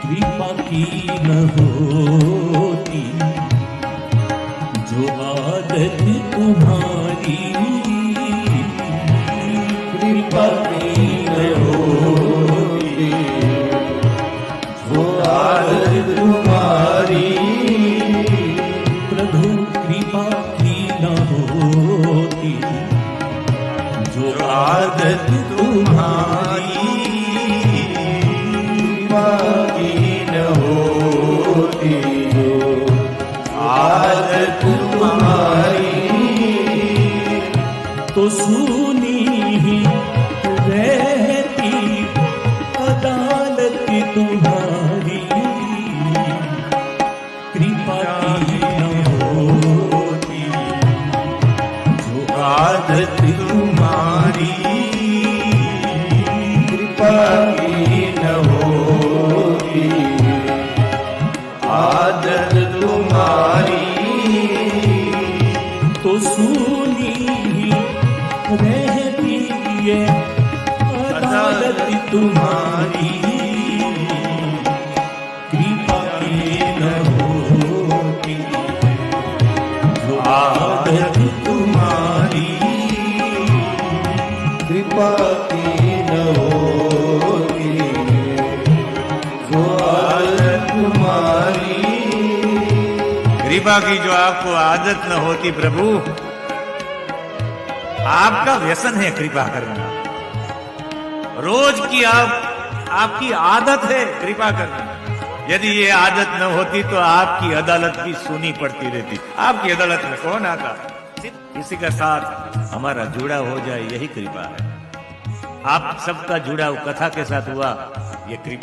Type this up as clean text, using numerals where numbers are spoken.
कृपा की न होती जो आदत तुम्हारी, कृपा की न होती जो आदत तुम्हारी, प्रभु कृपा की न होती जो आदत तुम्हारी, कृपा की न होती जो आदत तुम्हारी, तो सुनी ही रहती अदालत तुम्हारी, कृपा की न होती जो आदत तुम्हारी, कृपा की न होती आदत तुम्हारी, तो सुनी ही रहती ये अदालत तुम्हारी, कृपा की न होती जो आदत तुम्हारी, कृपा की न होती जो आदत तुम्हारी। कृपा की जो आपको आदत न होती प्रभु, आपका व्यसन है कृपा करना, रोज की आपकी आदत है कृपा करना। यदि ये आदत न होती तो आपकी अदालत भी सुनी पड़ती रहती। आपकी अदालत में कौन आता? किसी का साथ हमारा जुड़ा हो जाए, यही कृपा है। आप सबका जुड़ाव कथा के साथ हुआ, ये कृपा।